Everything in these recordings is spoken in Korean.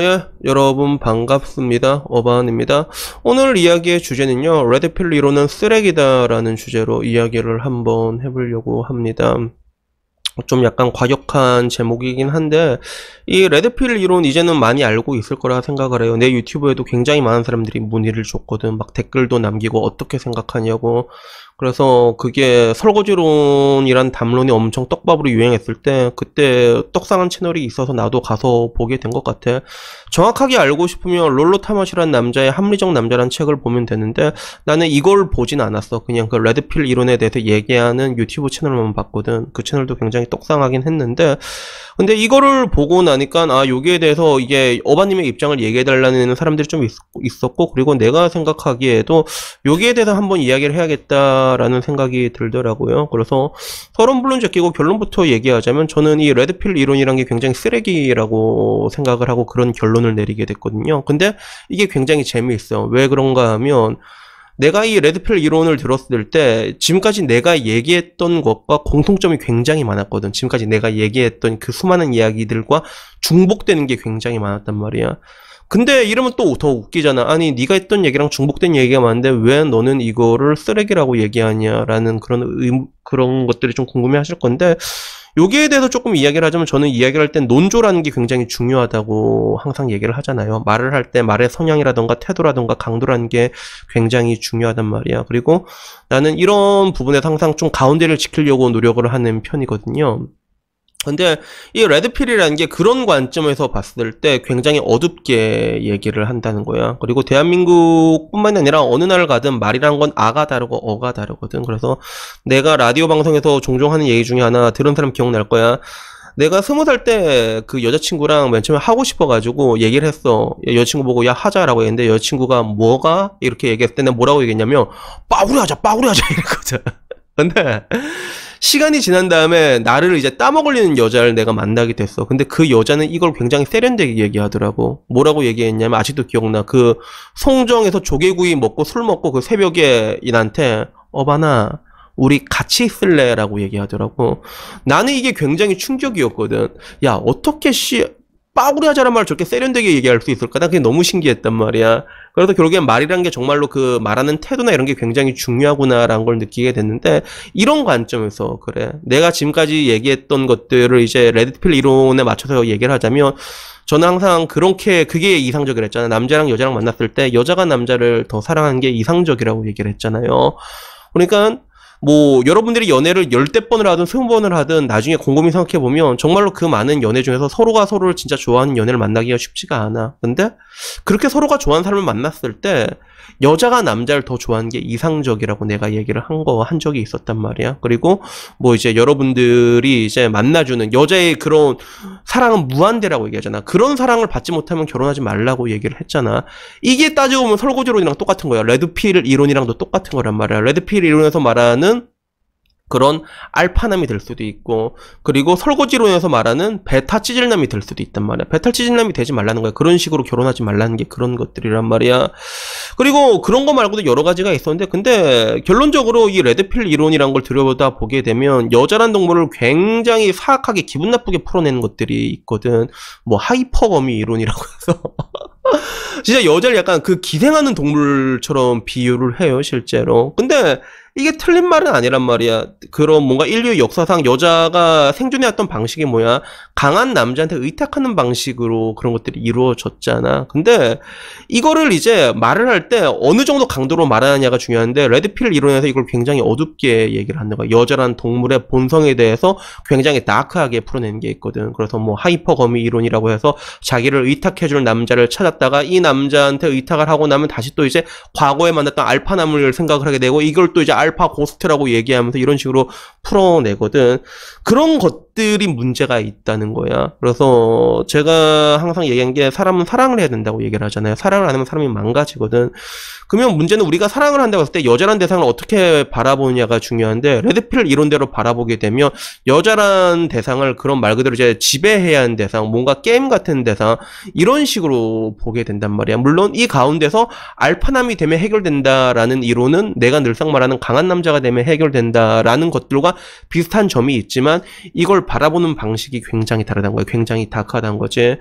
예, 여러분 반갑습니다. 어반입니다. 오늘 이야기의 주제는요, 레드필 이론은 쓰레기다라는 주제로 이야기를 한번 해보려고 합니다. 좀 약간 과격한 제목이긴 한데, 이 레드필 이론 이제는 많이 알고 있을 거라 생각을 해요. 내 유튜브에도 굉장히 많은 사람들이 문의를 줬거든. 막 댓글도 남기고 어떻게 생각하냐고. 그래서 그게 설거지론이란 담론이 엄청 떡밥으로 유행했을 때 그때 떡상한 채널이 있어서 나도 가서 보게 된 것 같아. 정확하게 알고 싶으면 롤로 타마시란 남자의 합리적 남자란 책을 보면 되는데, 나는 이걸 보진 않았어. 그냥 그 레드필 이론에 대해서 얘기하는 유튜브 채널만 봤거든. 그 채널도 굉장히 떡상하긴 했는데, 근데 이거를 보고 나니까 여기에 대해서 이게 어바님의 입장을 얘기해달라는 사람들이 좀 있었고, 그리고 내가 생각하기에도 여기에 대해서 한번 이야기를 해야겠다라는 생각이 들더라고요. 그래서 서론불론 제끼고 결론부터 얘기하자면, 저는 이 레드필 이론이란 게 굉장히 쓰레기라고 생각을 하고 그런 결론을 내리게 됐거든요. 근데 이게 굉장히 재미있어. 왜 그런가 하면, 내가 이 레드필 이론을 들었을 때 지금까지 내가 얘기했던 것과 공통점이 굉장히 많았거든. 지금까지 내가 얘기했던 그 수많은 이야기들과 중복되는 게 굉장히 많았단 말이야. 근데 이러면 또 더 웃기잖아. 아니, 네가 했던 얘기랑 중복된 얘기가 많은데 왜 너는 이거를 쓰레기라고 얘기하냐라는 그런 것들이 좀 궁금해 하실 건데, 여기에 대해서 조금 이야기를 하자면, 저는 이야기를 할 땐 논조라는 게 굉장히 중요하다고 항상 얘기를 하잖아요. 말을 할 때 말의 성향이라던가 태도라던가 강도라는 게 굉장히 중요하단 말이야. 그리고 나는 이런 부분에서 항상 좀 가운데를 지키려고 노력을 하는 편이거든요. 근데 이 레드필이라는 게 그런 관점에서 봤을 때 굉장히 어둡게 얘기를 한다는 거야. 그리고 대한민국뿐만이 아니라 어느 나라를 가든 말이란 건 아가 다르고 어가 다르거든. 그래서 내가 라디오 방송에서 종종 하는 얘기 중에 하나 들은 사람 기억날 거야. 내가 20살 때 그 여자친구랑 맨 처음에 하고 싶어가지고 얘기를 했어. 여자친구 보고 야 하자라고 했는데, 여자친구가 뭐가? 이렇게 얘기했을 때 내가 뭐라고 얘기했냐면 빠구리 하자 이랬거든. 근데 시간이 지난 다음에 나를 이제 따먹으려는 여자를 내가 만나게 됐어. 근데 그 여자는 이걸 굉장히 세련되게 얘기하더라고. 뭐라고 얘기했냐면, 아직도 기억나. 그 송정에서 조개구이 먹고 술 먹고 그 새벽에 인한테 어바나 우리 같이 있을래? 라고 얘기하더라고. 나는 이게 굉장히 충격이었거든. 야, 어떻게 빠구리 하자란 말을 저렇게 세련되게 얘기할 수 있을까? 난 그게 너무 신기했단 말이야. 그래서 결국엔 말이란 게 정말로 그 말하는 태도나 이런 게 굉장히 중요하구나라는 걸 느끼게 됐는데, 이런 관점에서 그래. 내가 지금까지 얘기했던 것들을 이제 레드필 이론에 맞춰서 얘기를 하자면, 저는 항상 그게 이상적이랬잖아. 남자랑 여자랑 만났을 때 여자가 남자를 더 사랑하는 게 이상적이라고 얘기를 했잖아요. 그러니까 뭐 여러분들이 연애를 10번을 하든 20번을 하든 나중에 곰곰이 생각해보면 정말로 그 많은 연애 중에서 서로가 서로를 진짜 좋아하는 연애를 만나기가 쉽지가 않아. 근데 그렇게 서로가 좋아하는 사람을 만났을 때 여자가 남자를 더 좋아하는 게 이상적이라고 내가 얘기를 한 적이 있었단 말이야. 그리고 뭐 이제 여러분들이 이제 만나주는 여자의 그런 사랑은 무한대라고 얘기하잖아. 그런 사랑을 받지 못하면 결혼하지 말라고 얘기를 했잖아. 이게 따지고 보면 설거지론이랑 똑같은 거야. 레드필 이론이랑도 똑같은 거란 말이야. 레드필 이론에서 말하는 그런 알파남이 될 수도 있고, 그리고 설거지론에서 말하는 베타 찌질남이 될 수도 있단 말이야. 베타 찌질남이 되지 말라는 거야. 그런 식으로 결혼하지 말라는 게 그런 것들이란 말이야. 그리고 그런 거 말고도 여러 가지가 있었는데, 근데 결론적으로 이 레드필 이론이란 걸 들여다 보게 되면 여자란 동물을 굉장히 사악하게 기분 나쁘게 풀어내는 것들이 있거든. 뭐 하이퍼거미 이론이라고 해서 진짜 여자를 약간 그 기생하는 동물처럼 비유를 해요, 실제로. 근데 이게 틀린 말은 아니란 말이야. 그런 뭔가 인류의 역사상 여자가 생존해왔던 방식이 뭐야? 강한 남자한테 의탁하는 방식으로 그런 것들이 이루어졌잖아. 근데 이거를 이제 말을 할 때 어느 정도 강도로 말하느냐가 중요한데, 레드필 이론에서 이걸 굉장히 어둡게 얘기를 하는 거야. 여자란 동물의 본성에 대해서 굉장히 다크하게 풀어내는 게 있거든. 그래서 뭐 하이퍼거미 이론이라고 해서 자기를 의탁해줄 남자를 찾았다가 이 남자한테 의탁을 하고 나면 다시 또 이제 과거에 만났던 알파남을 생각을 하게 되고, 이걸 또 이제 알파 고스트라고 얘기하면서 이런 식으로 풀어내거든. 그런 것들이 문제가 있다는 거야. 그래서 제가 항상 얘기한 게, 사람은 사랑을 해야 된다고 얘기를 하잖아요. 사랑을 안 하면 사람이 망가지거든. 그러면 문제는 우리가 사랑을 한다고 했을 때 여자란 대상을 어떻게 바라보느냐가 중요한데, 레드필 이론대로 바라보게 되면 여자란 대상을 그런 말 그대로 이제 지배해야 하는 대상, 뭔가 게임 같은 대상, 이런 식으로 보게 된단 말이야. 물론 이 가운데서 알파남이 되면 해결된다라는 이론은 내가 늘상 말하는 강한 강한 남자가 되면 해결된다라는 것들과 비슷한 점이 있지만 이걸 바라보는 방식이 굉장히 다르다는 거예요. 굉장히 다크하다는 거지.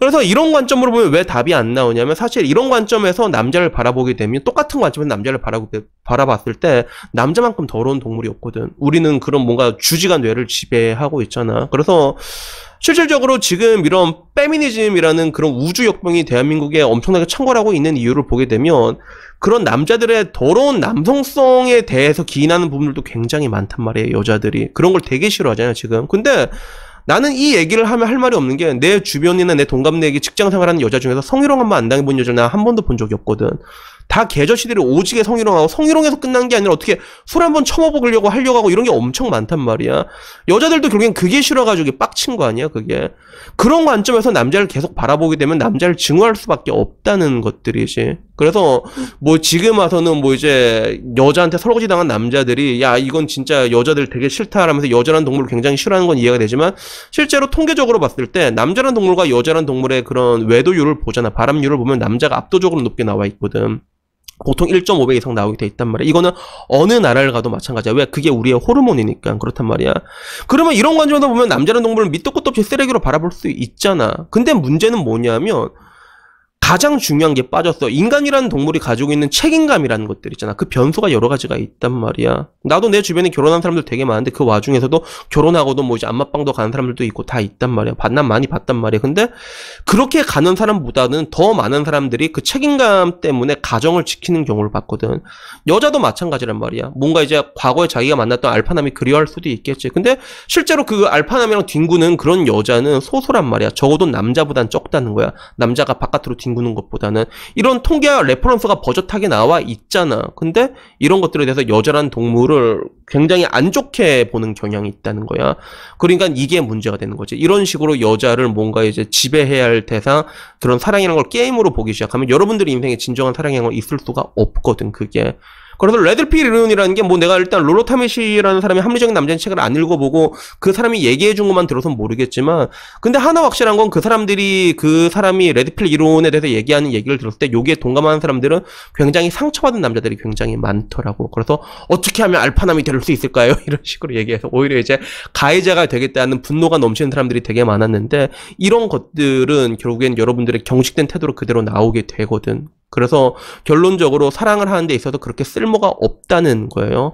그래서 이런 관점으로 보면 왜 답이 안 나오냐면 사실 이런 관점에서 남자를 바라보게 되면 똑같은 관점에서 남자를 바라봤을 때 남자만큼 더러운 동물이 없거든. 우리는 그런 뭔가 주지가 뇌를 지배하고 있잖아. 그래서 실질적으로 지금 이런 페미니즘이라는 그런 우주 역병이 대한민국에 엄청나게 창궐하고 있는 이유를 보게 되면 그런 남자들의 더러운 남성성에 대해서 기인하는 부분들도 굉장히 많단 말이에요. 여자들이 그런 걸 되게 싫어하잖아요 지금. 근데 나는 이 얘기를 하면 할 말이 없는 게 내 주변이나 내 동갑내기 직장 생활하는 여자 중에서 성희롱 한 번 안 당해본 여자를 나 한 번도 본 적이 없거든. 다 개저씨들이 오지게 성희롱하고 성희롱에서 끝난 게 아니라 어떻게 술 한번 처먹으려고 하려고 하고 이런 게 엄청 많단 말이야. 여자들도 결국엔 그게 싫어가지고 빡친 거 아니야 그게. 그런 관점에서 남자를 계속 바라보게 되면 남자를 증오할 수밖에 없다는 것들이지. 그래서 뭐 지금 와서는 뭐 이제 여자한테 설거지 당한 남자들이 야 이건 진짜 여자들 되게 싫다라면서 여자란 동물을 굉장히 싫어하는 건 이해가 되지만 실제로 통계적으로 봤을 때 남자란 동물과 여자란 동물의 그런 외도율을 보잖아. 바람률을 보면 남자가 압도적으로 높게 나와 있거든. 보통 1.5배 이상 나오게 돼 있단 말이야. 이거는 어느 나라를 가도 마찬가지야. 왜? 그게 우리의 호르몬이니까 그렇단 말이야. 그러면 이런 관점에서 보면 남자는 동물을 밑도 끝도 없이 쓰레기로 바라볼 수 있잖아. 근데 문제는 뭐냐면 가장 중요한 게 빠졌어. 인간이라는 동물이 가지고 있는 책임감이라는 것들 있잖아. 그 변수가 여러 가지가 있단 말이야. 나도 내 주변에 결혼한 사람들 되게 많은데 그 와중에서도 결혼하고도 뭐 이제 안마방도 가는 사람들도 있고 다 있단 말이야. 난 많이 봤단 말이야. 근데 그렇게 가는 사람보다는 더 많은 사람들이 그 책임감 때문에 가정을 지키는 경우를 봤거든. 여자도 마찬가지란 말이야. 뭔가 이제 과거에 자기가 만났던 알파남이 그리워할 수도 있겠지. 근데 실제로 그 알파남이랑 뒹구는 그런 여자는 소수란 말이야. 적어도 남자보단 적다는 거야. 남자가 바깥으로 뒹구는 것보다는. 이런 통계와 레퍼런스가 버젓하게 나와 있잖아. 근데 이런 것들에 대해서 여자란 동물을 굉장히 안 좋게 보는 경향이 있다는 거야. 그러니까 이게 문제가 되는 거지. 이런 식으로 여자를 뭔가 이제 지배해야 할 대상, 그런 사랑이라는 걸 게임으로 보기 시작하면 여러분들의 인생에 진정한 사랑이라는 건 있을 수가 없거든 그게. 그래서 레드필 이론이라는 게 뭐 내가 일단 롤로 타메시라는 사람이 합리적인 남자의 책을 안 읽어보고 그 사람이 얘기해준 것만 들어서는 모르겠지만 근데 하나 확실한 건 그 사람들이 그 사람이 레드필 이론에 대해서 얘기하는 얘기를 들었을 때 여기에 동감하는 사람들은 굉장히 상처받은 남자들이 굉장히 많더라고. 그래서 어떻게 하면 알파남이 될 수 있을까요? 이런 식으로 얘기해서 오히려 이제 가해자가 되겠다는 분노가 넘치는 사람들이 되게 많았는데 이런 것들은 결국엔 여러분들의 경직된 태도로 그대로 나오게 되거든. 그래서 결론적으로 사랑을 하는 데 있어서 그렇게 쓸모가 없다는 거예요.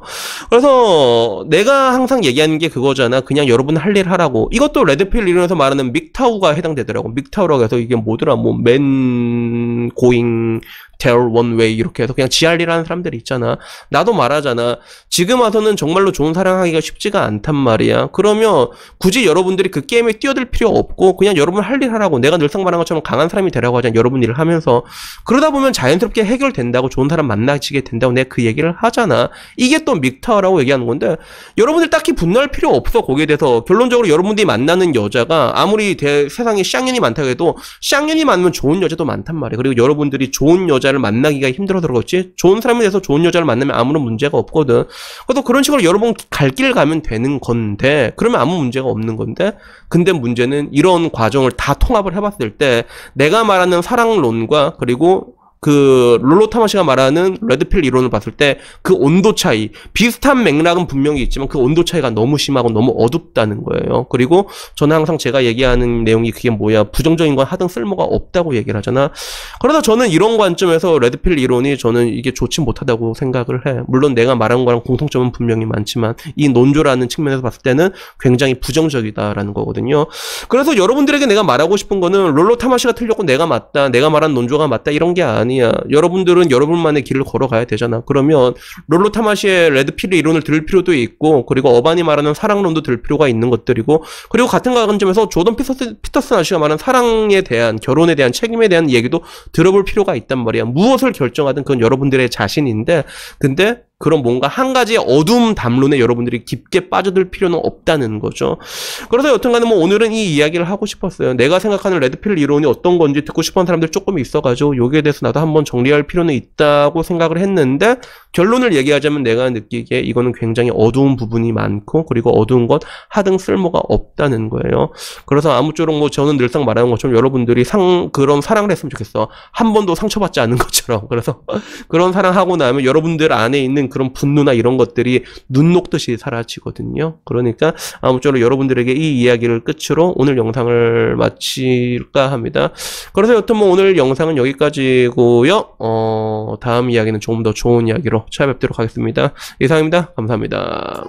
그래서 내가 항상 얘기하는 게 그거잖아. 그냥 여러분 할 일 하라고. 이것도 레드필 이론에서 말하는 믹타우가 해당되더라고. 믹타우라고 해서 이게 뭐더라. 뭐 맨 고잉 their one way 이렇게 해서 그냥 지할 일 하는 사람들이 있잖아. 나도 말하잖아. 지금 와서는 정말로 좋은 사랑하기가 쉽지가 않단 말이야. 그러면 굳이 여러분들이 그 게임에 뛰어들 필요 없고 그냥 여러분 할 일 하라고. 내가 늘상 말한 것처럼 강한 사람이 되라고 하잖아. 여러분 일을 하면서. 그러다 보면 자연스럽게 해결된다고 좋은 사람 만나지게 된다고 내가 그 얘기를 하잖아. 이게 또 믹타라고 얘기하는 건데 여러분들 딱히 분노할 필요 없어. 거기에 대해서. 결론적으로 여러분들이 만나는 여자가 아무리 세상에 쌍년이 많다고 해도 쌍년이 많으면 좋은 여자도 많단 말이야. 그리고 여러분들이 좋은 여자를 만나기가 힘들어서 그렇지 좋은 사람이 돼서 좋은 여자를 만나면 아무런 문제가 없거든. 그래서 그런 식으로 여러분 갈 길 가면 되는 건데 그러면 아무 문제가 없는 건데 근데 문제는 이런 과정을 다 통합을 해봤을 때 내가 말하는 사랑론과 그리고 그 롤로 타마시가 말하는 레드필 이론을 봤을 때 그 온도 차이 비슷한 맥락은 분명히 있지만 그 온도 차이가 너무 심하고 너무 어둡다는 거예요. 그리고 저는 항상 제가 얘기하는 내용이 그게 뭐야 부정적인 건 하등 쓸모가 없다고 얘기를 하잖아. 그래서 저는 이런 관점에서 레드필 이론이 저는 이게 좋지 못하다고 생각을 해. 물론 내가 말한 거랑 공통점은 분명히 많지만 이 논조라는 측면에서 봤을 때는 굉장히 부정적이다라는 거거든요. 그래서 여러분들에게 내가 말하고 싶은 거는 롤로 타마시가 틀렸고 내가 맞다 내가 말한 논조가 맞다 이런 게 아니야. 여러분들은 여러분만의 길을 걸어가야 되잖아. 그러면 롤로 타마시의 레드필의 이론을 들을 필요도 있고 그리고 어반이 말하는 사랑론도 들을 필요가 있는 것들이고 그리고 같은 관점에서 조던 피터슨 아저씨가 말하는 사랑에 대한 결혼에 대한 책임에 대한 얘기도 들어볼 필요가 있단 말이야. 무엇을 결정하든 그건 여러분들의 자신인데 근데 그런 뭔가 한 가지의 어두움 담론에 여러분들이 깊게 빠져들 필요는 없다는 거죠. 그래서 여튼간에 뭐 오늘은 이 이야기를 하고 싶었어요. 내가 생각하는 레드필 이론이 어떤 건지 듣고 싶어하는 사람들 조금 있어가지고 여기에 대해서 나도 한번 정리할 필요는 있다고 생각을 했는데 결론을 얘기하자면 내가 느끼기에 이거는 굉장히 어두운 부분이 많고 그리고 어두운 것 하등 쓸모가 없다는 거예요. 그래서 아무쪼록 뭐 저는 늘상 말하는 것처럼 여러분들이 그런 사랑을 했으면 좋겠어. 한 번도 상처받지 않은 것처럼. 그래서 그런 사랑하고 나면 여러분들 안에 있는 있는 그런 분노나 이런 것들이 눈 녹듯이 사라지거든요. 그러니까 아무쪼록 여러분들에게 이 이야기를 끝으로 오늘 영상을 마칠까 합니다. 그래서 여튼 뭐 오늘 영상은 여기까지고요. 다음 이야기는 조금 더 좋은 이야기로 찾아뵙도록 하겠습니다. 이상입니다. 감사합니다.